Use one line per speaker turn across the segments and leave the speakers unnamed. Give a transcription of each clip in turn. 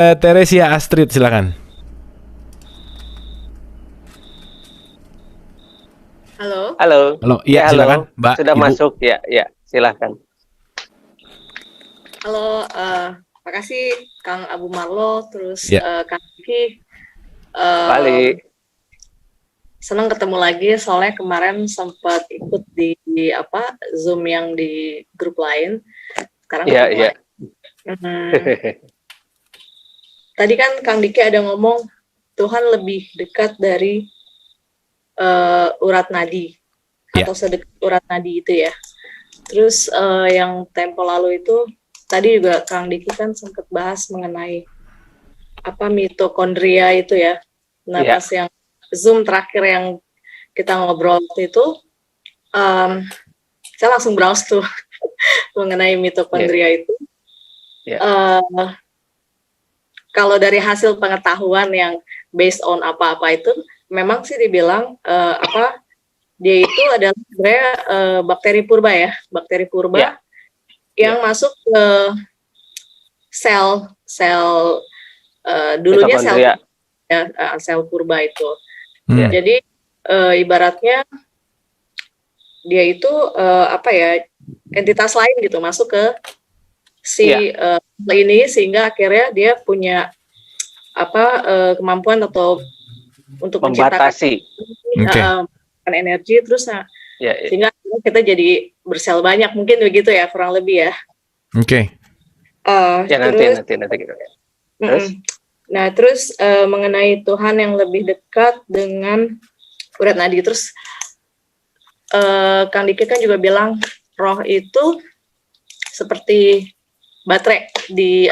Teresia Astrid, silakan.
Halo.
Halo.
Halo, iya
Halo.
silakan, Mbak,
Sudah
Ibu.
masuk? Ya, silakan.
Halo, makasih Kang Abu Marlo, terus
Ya.
Kang Kiki.
Balik.
Senang ketemu lagi, soalnya kemarin sempat ikut di Zoom yang di grup lain. Sekarang ketemu lagi. Tadi kan Kang Diki ada ngomong Tuhan lebih dekat dari urat nadi atau sedekat urat nadi itu ya. Terus yang tempo lalu itu tadi juga Kang Diki kan sempat bahas mengenai mitokondria itu ya. Nah pas yang Zoom terakhir yang kita ngobrol itu, saya langsung browse tuh mengenai mitokondria itu. Kalau dari hasil pengetahuan yang based on apa-apa itu, memang sih dibilang dia itu adalah sebenarnya bakteri purba ya, yang masuk ke sel dulunya sel purba itu. Jadi ibaratnya dia itu entitas lain gitu masuk ke ini sehingga akhirnya dia punya kemampuan atau untuk
membatasi
energi terus sehingga kita jadi bersel banyak, mungkin begitu ya kurang lebih ya.
Nanti gitu.
Terus mengenai Tuhan yang lebih dekat dengan urat nadi, terus Kang Diki kan juga bilang roh itu seperti baterai di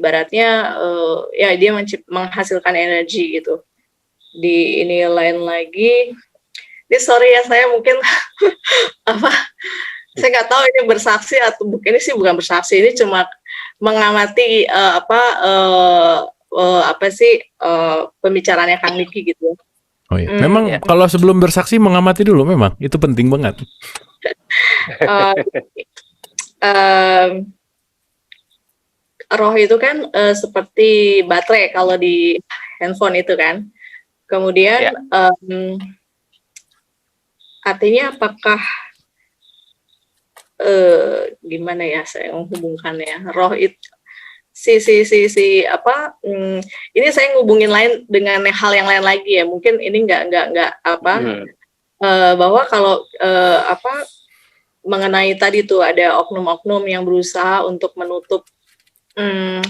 ibaratnya dia menghasilkan energi gitu. Di ini lain lagi, ini sorry ya saya mungkin saya nggak tahu ini bersaksi atau ini sih bukan bersaksi, ini cuma mengamati pembicaraannya Kang Diki gitu.
Oh iya. Memang kalau sebelum bersaksi mengamati dulu, memang itu penting banget. Roh itu kan seperti baterai kalau di handphone itu kan. Kemudian artinya apakah gimana ya saya menghubungkannya, roh itu ini saya ngubungin lain dengan hal yang lain lagi ya, mungkin ini nggak bahwa kalau mengenai tadi tuh ada oknum-oknum yang berusaha untuk menutup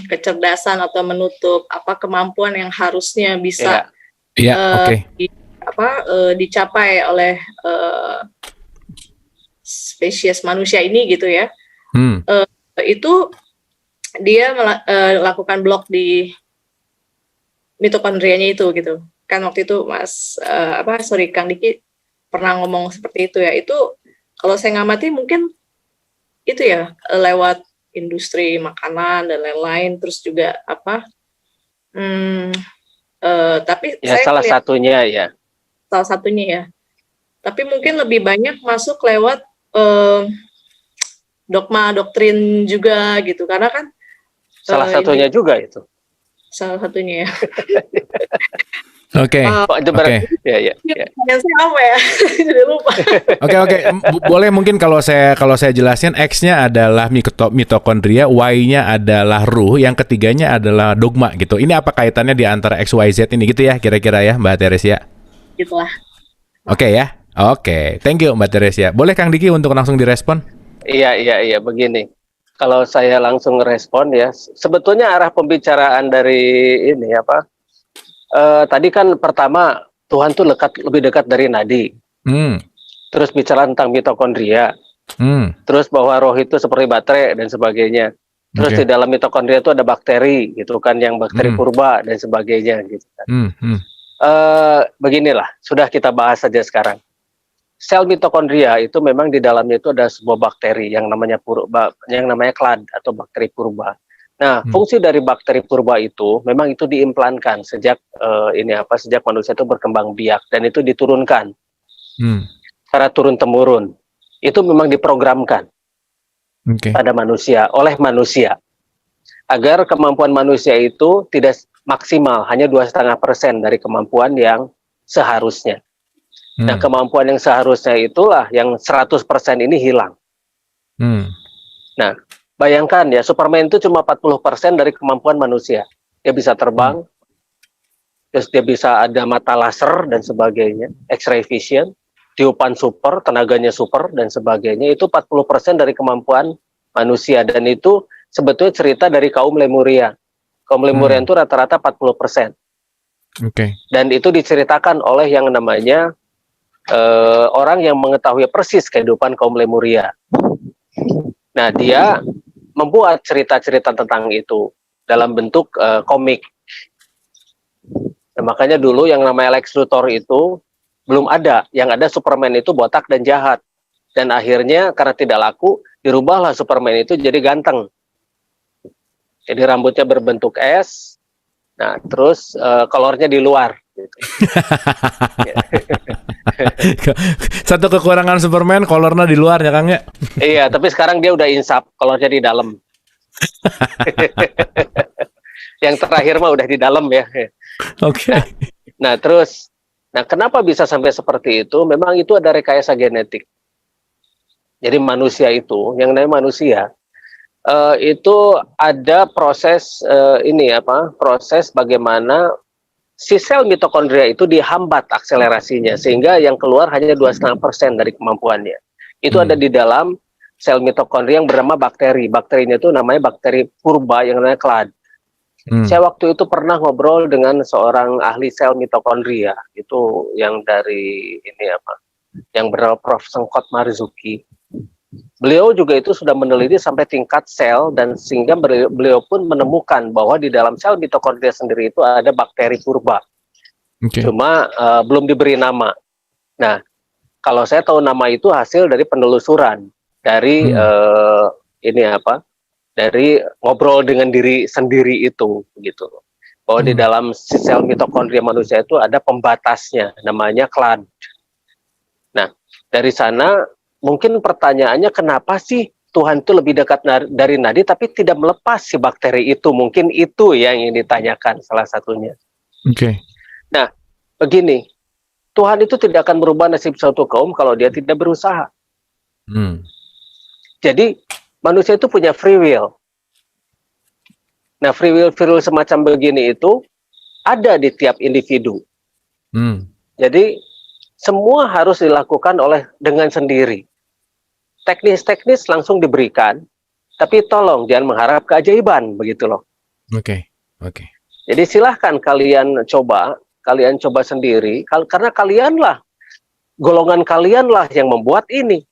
kecerdasan atau menutup kemampuan yang harusnya bisa dicapai oleh spesies manusia ini gitu ya. Itu dia melakukan blok di mitokondrianya itu gitu kan. Waktu itu Kang Diki pernah ngomong seperti itu ya. Itu kalau saya ngamati mungkin itu ya lewat industri makanan dan lain-lain, terus juga tapi
ya,
saya
salah satunya ya. Tapi mungkin lebih banyak masuk lewat dogma doktrin juga gitu, karena kan salah satunya juga itu.
Salah satunya ya.
Oke. Boleh mungkin kalau saya jelasin, X-nya adalah mitokondria, Y-nya adalah ruh, yang ketiganya adalah dogma gitu. Ini apa kaitannya di antara X, Y, Z ini gitu ya kira-kira ya Mbak Teresia?
Gitulah.
Oke ya. Oke, thank you Mbak Teresia. Boleh Kang Diki untuk langsung direspon?
Iya, begini. Kalau saya langsung respon ya, sebetulnya arah pembicaraan dari ini tadi kan pertama Tuhan tuh lebih dekat dari nadi. Terus bicara tentang mitokondria. Terus bahwa roh itu seperti baterai dan sebagainya. Terus di dalam mitokondria itu ada bakteri gitu kan, yang bakteri purba dan sebagainya gitu kan. Beginilah, sudah kita bahas saja sekarang. Sel mitokondria itu memang di dalamnya itu ada sebuah bakteri yang namanya clad atau bakteri purba. Nah, fungsi dari bakteri purba itu memang itu diimplankan sejak sejak manusia itu berkembang biak, dan itu diturunkan secara turun temurun. Itu memang diprogramkan. pada manusia, oleh manusia. Agar kemampuan manusia itu tidak maksimal, hanya 2,5% dari kemampuan yang seharusnya. Nah, kemampuan yang seharusnya itulah yang 100% ini hilang. Nah, bayangkan ya, Superman itu cuma 40% dari kemampuan manusia. Dia bisa terbang, terus dia bisa ada mata laser dan sebagainya, X-ray vision, tiupan super, tenaganya super dan sebagainya. Itu 40% dari kemampuan manusia, dan itu sebetulnya cerita dari kaum Lemuria. Kaum Lemuria itu rata-rata 40%. Dan itu diceritakan oleh yang namanya orang yang mengetahui persis kehidupan kaum Lemuria. Nah, dia membuat cerita-cerita tentang itu dalam bentuk komik. Nah, makanya dulu yang namanya Lex Luthor itu belum ada. Yang ada Superman itu botak dan jahat. Dan akhirnya karena tidak laku, dirubahlah Superman itu jadi ganteng. Jadi rambutnya berbentuk S, nah terus kolornya di luar.
Satu kekurangan Superman, kolornya di luar ya Kang ya?
Iya, tapi sekarang dia udah insap, kolornya di dalam. Yang terakhir mah udah di dalam ya. Nah terus, kenapa bisa sampai seperti itu? Memang itu ada rekayasa genetik. Jadi manusia itu, yang namanya manusia, itu ada proses proses bagaimana si sel mitokondria itu dihambat akselerasinya sehingga yang keluar hanya 2,5% dari kemampuannya. Itu ada di dalam sel mitokondria yang bernama bakteri. Bakterinya itu namanya bakteri purba yang namanya clade. Saya waktu itu pernah ngobrol dengan seorang ahli sel mitokondria, itu yang dari yang bernama Prof. Sengkot Marzuki. Beliau juga itu sudah meneliti sampai tingkat sel, dan sehingga beliau pun menemukan bahwa di dalam sel mitokondria sendiri itu ada bakteri purba. Cuma belum diberi nama. Nah, kalau saya tahu nama itu hasil dari penelusuran dari dari ngobrol dengan diri sendiri itu, gitu. Bahwa di dalam sel mitokondria manusia itu ada pembatasnya, namanya clade. Nah, dari sana mungkin pertanyaannya, kenapa sih Tuhan itu lebih dekat dari nadi tapi tidak melepas si bakteri itu? Mungkin itu yang ingin ditanyakan salah satunya. Nah, begini, Tuhan itu tidak akan merubah nasib suatu kaum kalau dia tidak berusaha. Jadi manusia itu punya free will. Nah, free will semacam begini itu ada di tiap individu. Jadi semua harus dilakukan dengan sendiri. Teknis-teknis langsung diberikan, tapi tolong jangan mengharap keajaiban, begitu loh. Jadi silahkan kalian coba sendiri, karena golongan kalianlah yang membuat ini.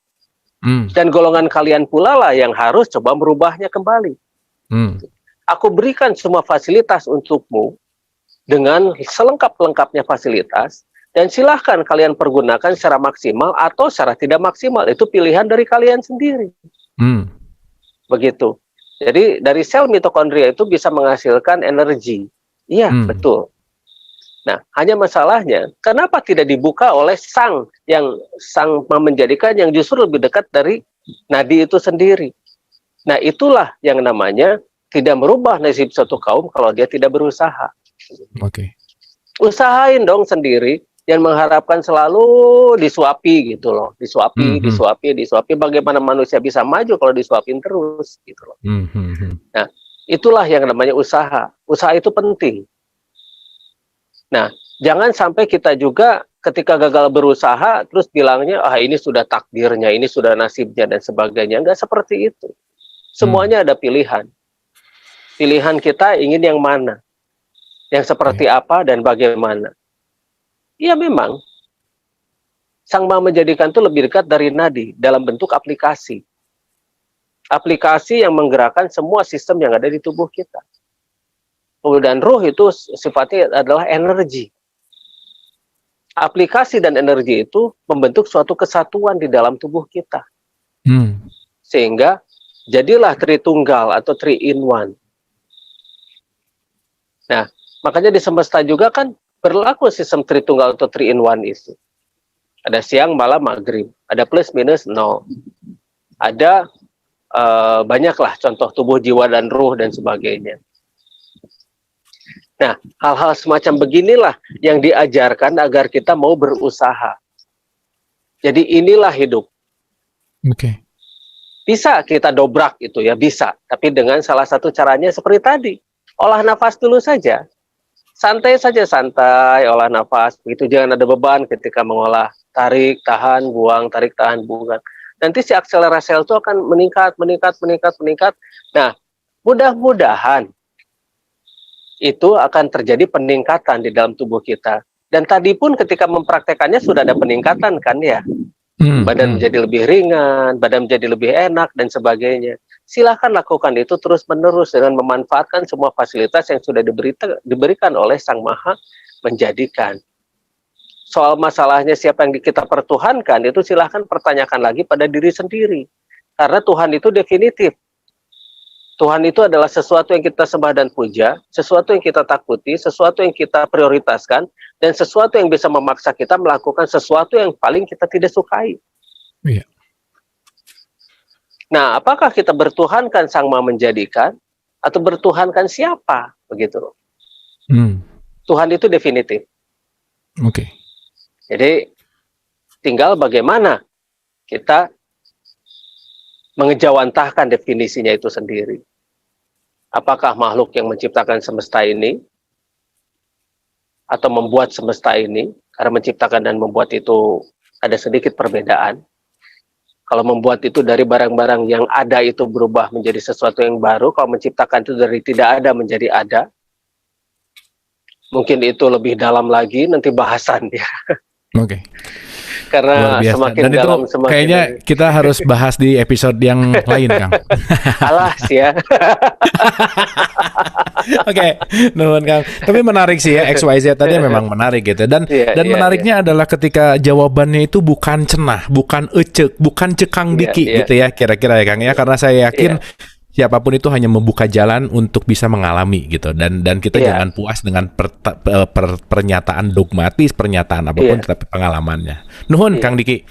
Dan golongan kalian pula lah yang harus coba merubahnya kembali. Aku berikan semua fasilitas untukmu dengan selengkap-lengkapnya fasilitas, dan silahkan kalian pergunakan secara maksimal atau secara tidak maksimal. Itu pilihan dari kalian sendiri. Begitu. Jadi dari sel mitokondria itu bisa menghasilkan energi. Iya, betul. Nah, hanya masalahnya, kenapa tidak dibuka oleh sang menjadikan yang justru lebih dekat dari nadi itu sendiri. Nah, itulah yang namanya tidak merubah nasib suatu kaum kalau dia tidak berusaha. Usahain dong sendiri. Yang mengharapkan selalu disuapi gitu loh, disuapi. Bagaimana manusia bisa maju kalau disuapin terus gitu loh. Nah, itulah yang namanya usaha. Usaha itu penting. Nah, jangan sampai kita juga ketika gagal berusaha terus bilangnya ini sudah takdirnya, ini sudah nasibnya dan sebagainya. Enggak seperti itu. Semuanya ada pilihan. Pilihan kita ingin yang mana, yang seperti apa dan bagaimana. Ya memang, Sang Maha Menjadikan itu lebih dekat dari nadi dalam bentuk aplikasi. Aplikasi yang menggerakkan semua sistem yang ada di tubuh kita. Dan ruh itu sifatnya adalah energi. Aplikasi dan energi itu membentuk suatu kesatuan di dalam tubuh kita. Sehingga jadilah Tritunggal atau 3-in-1. Nah, makanya di semesta juga kan berlaku sistem Tritunggal atau 3-in-1 itu. Ada siang, malam, maghrib. Ada plus, minus, nol. Ada banyaklah contoh tubuh, jiwa, dan ruh dan sebagainya. Nah, hal-hal semacam beginilah yang diajarkan agar kita mau berusaha. Jadi inilah hidup.
Oke.
Bisa kita dobrak itu ya, bisa. Tapi dengan salah satu caranya seperti tadi. Olah nafas dulu saja. Santai saja, santai, olah nafas. Begitu, jangan ada beban ketika mengolah. Tarik, tahan, buang, tarik, tahan, buang. Nanti si akselerasi itu akan meningkat. Nah, mudah-mudahan itu akan terjadi peningkatan di dalam tubuh kita. Dan tadi pun ketika mempraktekannya sudah ada peningkatan kan ya. Badan menjadi lebih ringan, badan menjadi lebih enak dan sebagainya. Silahkan lakukan itu terus-menerus dengan memanfaatkan semua fasilitas yang sudah diberikan oleh Sang Maha Menjadikan. Soal masalahnya siapa yang kita pertuhankan, itu silahkan pertanyakan lagi pada diri sendiri. Karena Tuhan itu definitif. Tuhan itu adalah sesuatu yang kita sembah dan puja, sesuatu yang kita takuti, sesuatu yang kita prioritaskan, dan sesuatu yang bisa memaksa kita melakukan sesuatu yang paling kita tidak sukai.
Iya.
Nah, apakah kita bertuhankan Sang Maha Menjadikan, atau bertuhankan siapa? Begitu. Tuhan itu definitif.
Oke.
Jadi, tinggal bagaimana kita mengejawantahkan definisinya itu sendiri. Apakah makhluk yang menciptakan semesta ini, atau membuat semesta ini, karena menciptakan dan membuat itu ada sedikit perbedaan. Kalau membuat itu dari barang-barang yang ada itu berubah menjadi sesuatu yang baru, kalau menciptakan itu dari tidak ada menjadi ada, mungkin itu lebih dalam lagi nanti bahasannya.
Oke.
Karena semakin
dan
dalam
itu
semakin
kayaknya kita harus bahas di episode yang lain, Kang.
alas ya.
Oke, nuhun Kang. Tapi menarik sih ya, XYZ tadi memang menarik gitu. Dan menariknya adalah ketika jawabannya itu bukan cenah, bukan ecek, bukan cekang diki gitu ya, kira-kira ya Kang ya. Karena saya yakin siapapun itu hanya membuka jalan untuk bisa mengalami gitu, dan kita jangan puas dengan pernyataan dogmatis, pernyataan apapun, tetapi pengalamannya. Nuhun Kang Diki.